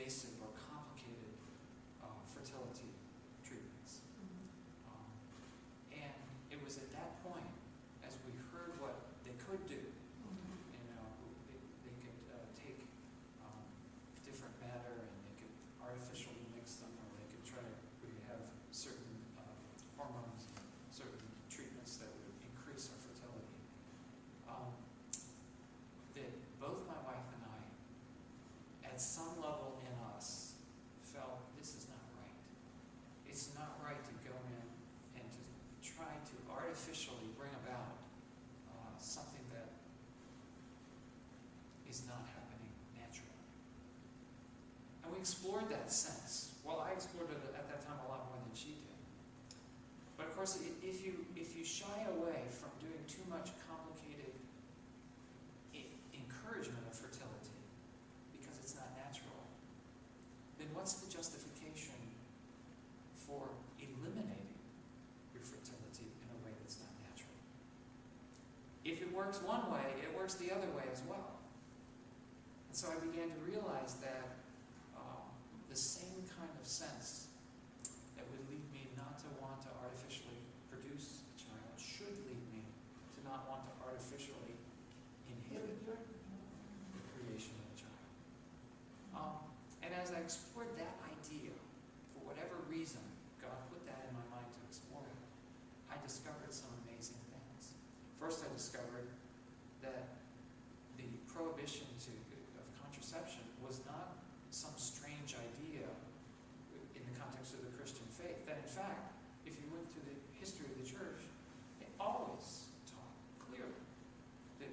invasive or complicated fertility treatments. And it was at that point, as we heard what they could do, they could take different matter and they could artificially mix them, or they could try to have certain hormones and certain treatments that would increase our fertility. That both my wife and I, at some level in us, felt this is not right. It's not right to go in and to try to artificially bring about something that is not happening naturally. And we explored that sense. Well, I explored it at that time a lot more than she did. But of course, if you shy away from doing too much complicated encouragement of fertility because it's not natural, then what's the justification for eliminating your fertility in a way that's not natural? If it works one way, it works the other way as well. And so I began to realize that the same kind of sense that would lead me not to want to artificially produce a child should lead me to not want to artificially inhibit the creation of a child. And as I explored that idea, for whatever reason, God put that in my mind to explore it, I discovered some amazing things. First, I discovered that the prohibition of contraception was not some strange idea in the context of the Christian faith. That in fact, if you went through the history of the church, it always taught clearly that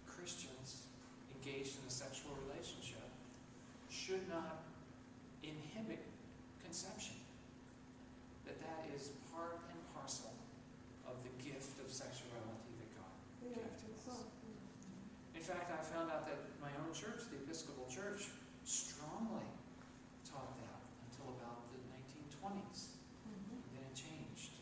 Christians engaged in a sexual relationship should not inhibit conception. That is part and parcel of the gift of sexuality that God gave to us. In fact, I found out that my own church, the Episcopal Church, strongly taught that until about the 1920s. And then it changed.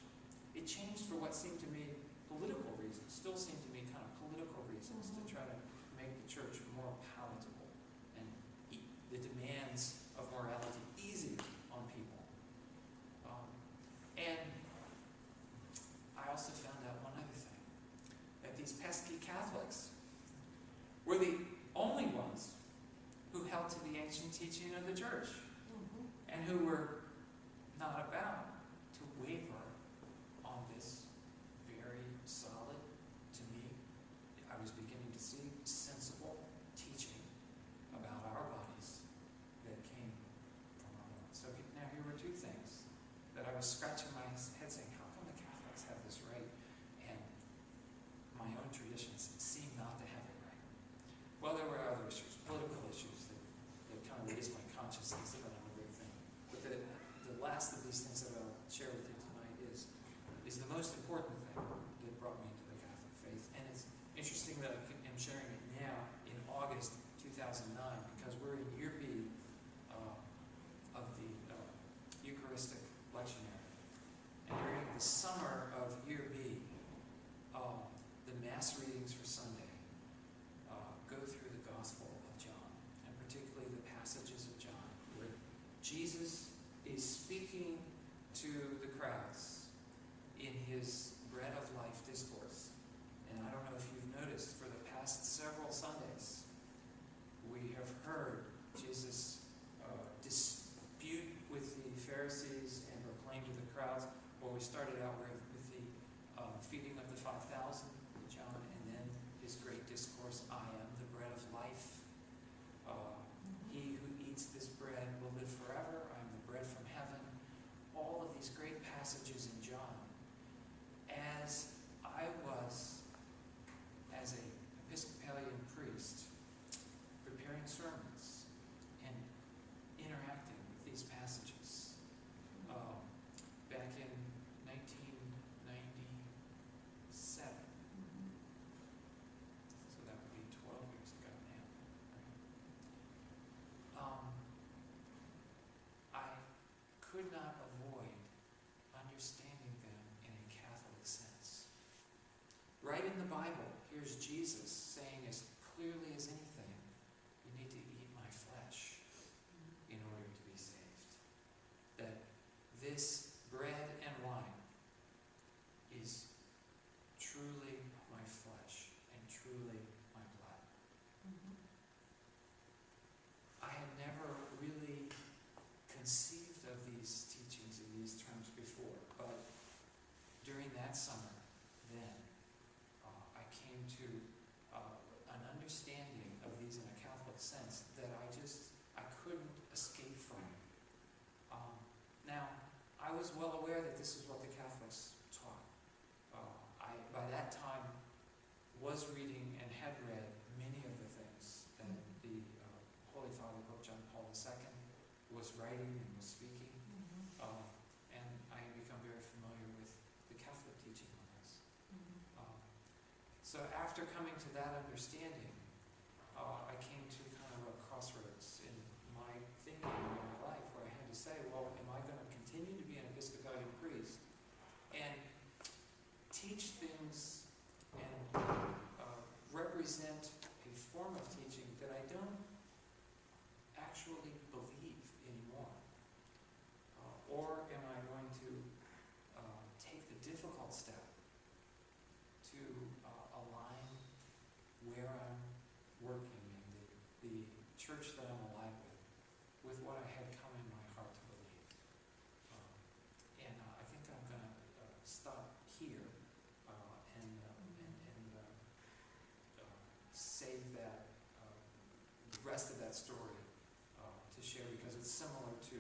It changed for what seemed to me political reasons, still seem to me kind of political reasons, to try to make the church more palatable and the demands of morality easy on people. And I also found out one other thing, that these pesky Catholics were the only ones who held to the ancient teaching of the church, and who were not about to waver on this very solid, to me, I was beginning to see, sensible teaching about our bodies that came from our Lord. So now here were two things that I was scratching my head saying, how come the Catholics have this right, and my own traditions seem not to have it right? Well, there were other issues, political issues, that kind of raised my consciousness about another thing. But the last of these things that I'll share with you tonight is the most important thing that brought me into the Catholic faith. And it's interesting that I'm sharing it now in August 2009, because we're in year B of the Eucharistic lectionary. And during the summer of year B, the Mass readings for Sunday go through the Gospel of John, and particularly the passages of John, where Jesus is speaking to the crowds in his Bread of Life discourse. And I don't know if you've noticed, for the past several Sundays, we have heard Jesus dispute with the Pharisees and proclaim to the crowds. Well, we started out with the feeding of the 5,000, John, and then his great discourse, I am the bread of life. He who eats this bread will live forever. I am the bread from heaven. All of these great passages in John. As I was, as an Episcopalian priest, preparing sermons and interacting with these passages back in 1997. So that would be 12 years ago now. I could not avoid understanding them in a Catholic sense. Right in the Bible, here's Jesus saying as clearly as anything, you need to eat my flesh. was well aware that this is what the Catholics taught. By that time, was reading and had read many of the things that the Holy Father, Pope John Paul II, was writing and was speaking. And I had become very familiar with the Catholic teaching on this. So after coming to that understanding, I came to kind of a crossroads in my thinking in my life where I had to say, well, am I going to continue to be an Episcopalian priest and teach things and represent a form of teaching that I don't actually believe anymore? Or am I going to take the difficult step to align where I'm working and the church that I'm alive with what I had come in my heart to believe? And I think I'm going to stop here and save that the rest of that story to share, because it's similar to